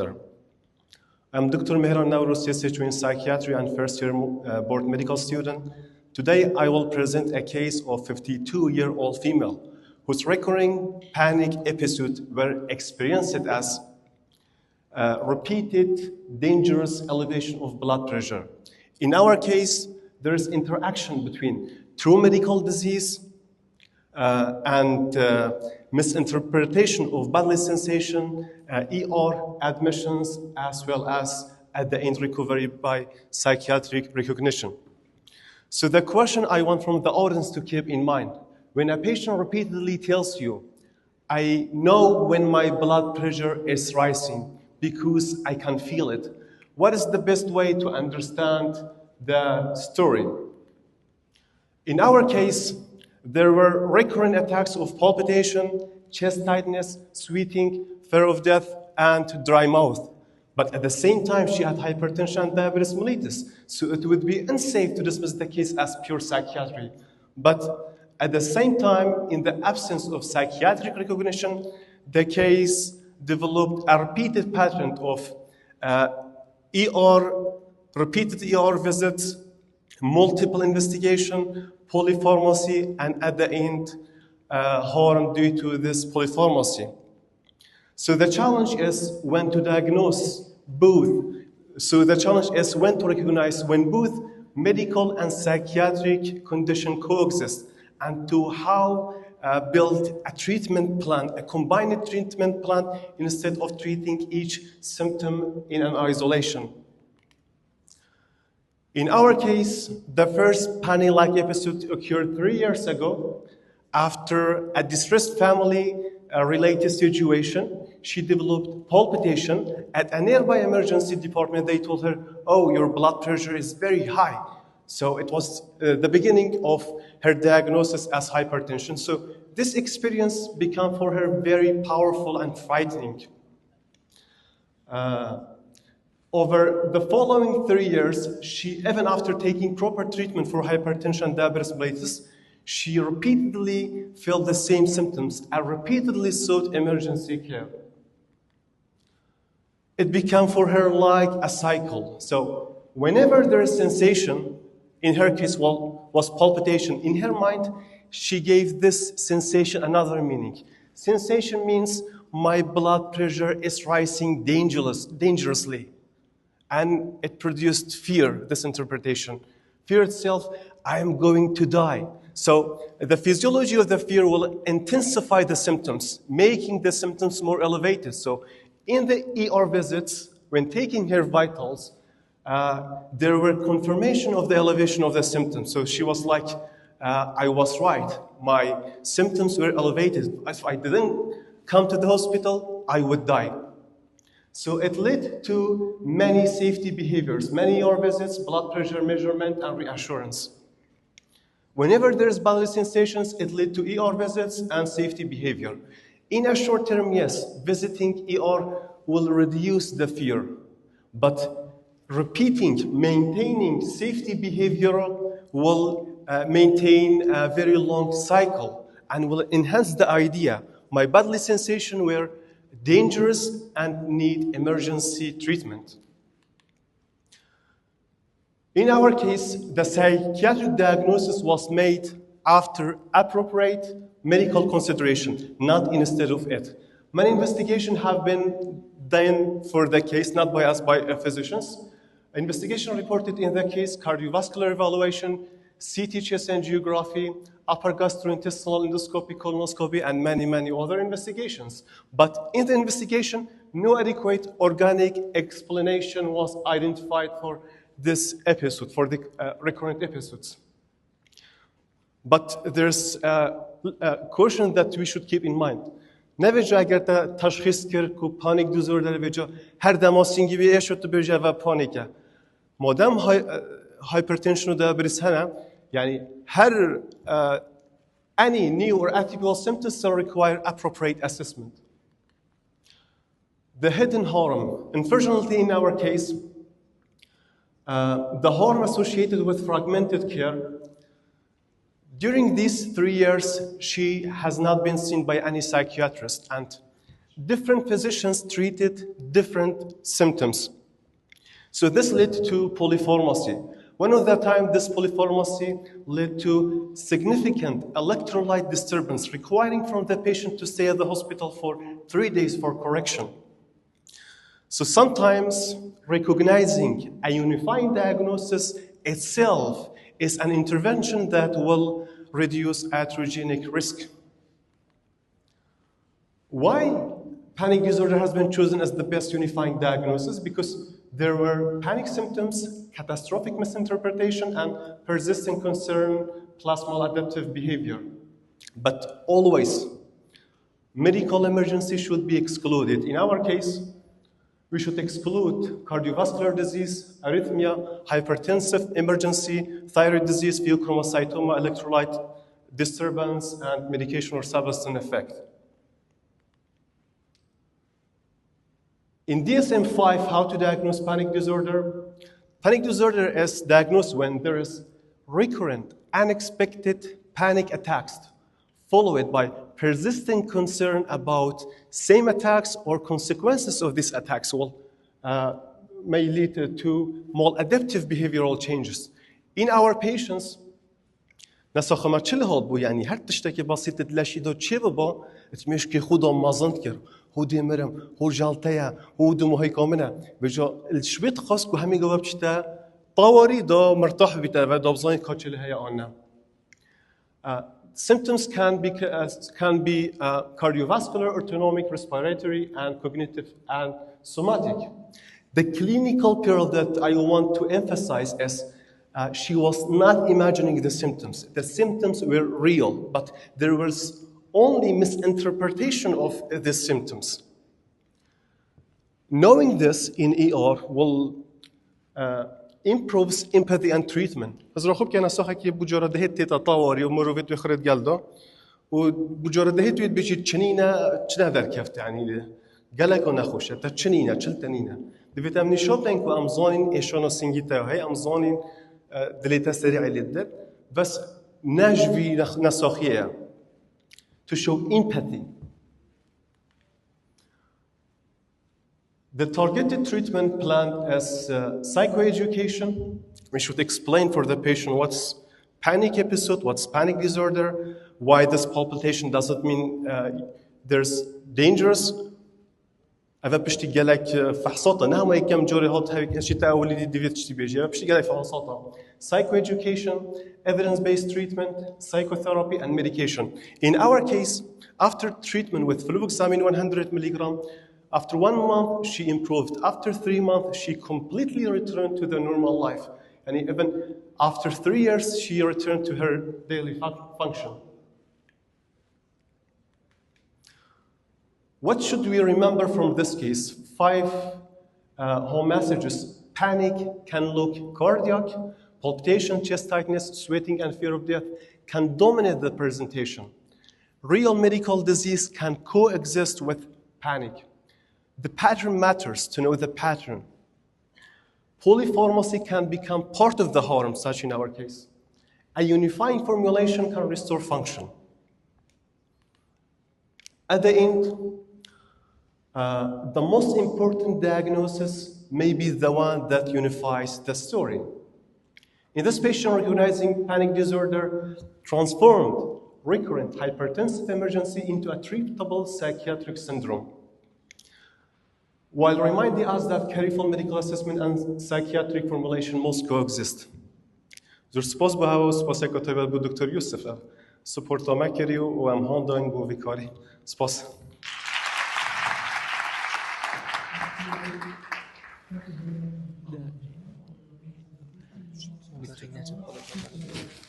I'm Dr. Mehran Nauruz, SHO in Psychiatry and first-year board medical student. Today, I will present a case of 52-year-old female whose recurring panic episodes were experienced as repeated, dangerous elevation of blood pressure. In our case, there is interaction between true medical disease and misinterpretation of bodily sensation, ER admissions, as well as at the end recovery by psychiatric recognition. So the question I want from the audience to keep in mind, when a patient repeatedly tells you, I know when my blood pressure is rising because I can feel it, what is the best way to understand the story? In our case, there were recurrent attacks of palpitation, chest tightness, sweating, fear of death, and dry mouth. But at the same time, she had hypertension and diabetes mellitus, so it would be unsafe to dismiss the case as pure psychiatry. But at the same time, in the absence of psychiatric recognition, the case developed a repeated pattern of repeated ER visits, multiple investigation, polypharmacy, and at the end, harm due to this polypharmacy. So the challenge is when to diagnose both. So the challenge is when to recognize when both medical and psychiatric condition coexist, and to how build a treatment plan, a combined treatment plan, instead of treating each symptom in an isolation. In our case, the first panic-like episode occurred 3 years ago. After a distressed family-related situation, she developed palpitation. At a nearby emergency department, they told her, oh, your blood pressure is very high. So it was the beginning of her diagnosis as hypertension. So this experience became for her very powerful and frightening. Over the following 3 years, even after taking proper treatment for hypertension and diabetes mellitus, she repeatedly felt the same symptoms and repeatedly sought emergency care. It became for her like a cycle. So whenever there is sensation, in her case was palpitation, in her mind, she gave this sensation another meaning. Sensation means my blood pressure is rising dangerously. And it produced fear, this interpretation. Fear itself, I am going to die. So the physiology of the fear will intensify the symptoms, making the symptoms more elevated. So in the ER visits, when taking her vitals, there were confirmation of the elevation of the symptoms. So she was like, I was right. My symptoms were elevated. If I didn't come to the hospital, I would die. So it led to many safety behaviors, many ER visits, blood pressure measurement, and reassurance. Whenever there's bodily sensations, it led to ER visits and safety behavior. In a short term, yes, visiting ER will reduce the fear, but maintaining safety behavior will maintain a very long cycle and will enhance the idea. My bodily sensation were dangerous and need emergency treatment. In our case, the psychiatric diagnosis was made after appropriate medical consideration, not instead of it. Many investigations have been done for the case, not by us, by physicians. Investigation reported in the case cardiovascular evaluation, CT chest angiography, upper gastrointestinal endoscopy, colonoscopy, and many other investigations. But in the investigation, no adequate organic explanation was identified for this episode, for the recurrent episodes. But there's a caution that we should keep in mind. نویجا اگر تا تشخیص کرد که پانیک دوزور داره ویجا هر دماسینگی بیه شد بيجا و پانیکه. مادام hypertension و diabetes هنه يعني هر any new or atypical symptoms still require appropriate assessment. The hidden harm. Unfortunately, in our case, the harm associated with fragmented care. During these 3 years, she has not been seen by any psychiatrist, and different physicians treated different symptoms. So this led to polypharmacy. One of the time, this polypharmacy led to significant electrolyte disturbance, requiring from the patient to stay at the hospital for 3 days for correction. So sometimes recognizing a unifying diagnosis itself is an intervention that will reduce iatrogenic risk. Why panic disorder has been chosen as the best unifying diagnosis? Because there were panic symptoms, catastrophic misinterpretation, and persistent concern plus maladaptive behavior. But always, medical emergency should be excluded. In our case, we should exclude cardiovascular disease, arrhythmia, hypertensive emergency, thyroid disease, pheochromocytoma, electrolyte disturbance, and medication or substance effect. In DSM-5, how to diagnose panic disorder? Panic disorder is diagnosed when there is recurrent, unexpected panic attacks, followed by persistent concern about same attacks or consequences of these attacks may lead to maladaptive behavioral changes. In our patients, نسخ ما تشيل هالبو يعني هر تشتكي بسيطة تلاشي دو تشي بابا تمشكي خودم مازنت كر هو دي مرم هو جالتيا هو دو مهي كامنة بجا الشبيت خاص كو همي جواب شتا طواري دا مرتاح بيتا و دابزاين كاتشل هيا آنا. Symptoms can be cardiovascular, autonomic, respiratory, and cognitive and somatic. The clinical period that I want to emphasize is she was not imagining the symptoms. The symptoms were real, but there was only misinterpretation of the symptoms. Knowing this in ER will improves empathy and treatment. از رو خوب که نسخه که بجرده هیت تطوری و مروفت بخرد جلده و بجرده هیت بيجي چنينه چنه در کفت يعني جلك ونخوشه تا چنينه چل تنينه دفيتامين شوب لينكو أمزانين إيشانو سنجيتا هاي أمزانين دليتا سريع للدر بس نجفي نسخية to show empathy. The targeted treatment plan is psychoeducation. We should explain for the patient what's panic episode, what's panic disorder, why this palpitation doesn't mean there's dangerous. أبى بشتي جالك فحصاته نعم كم جوري هات هاي أشياء أولي دي تشتي بيجي أبى بشتي جالك فحصاته. Psychoeducation, evidence-based treatment, psychotherapy, and medication. In our case, after treatment with fluvoxamine 100 milligram, after 1 month, she improved. After 3 months, she completely returned to the normal life. And even after 3 years, she returned to her daily function. What should we remember from this case? 5 home messages. Panic can look cardiac. Palpitation, chest tightness, sweating, and fear of death can dominate the presentation. Real medical disease can coexist with panic. The pattern matters to know the pattern. Polypharmacy can become part of the harm, such in our case. A unifying formulation can restore function. At the end, the most important diagnosis may be the one that unifies the story. In this patient, recognizing panic disorder transformed recurrent hypertensive emergency into a treatable psychiatric syndrome, while reminding us that careful medical assessment and psychiatric formulation must coexist. زور سپاس با هوا و سپاس کتاب بود دکتر یوسف سپورت مکری و ام هانداین بو ویکاری سپاس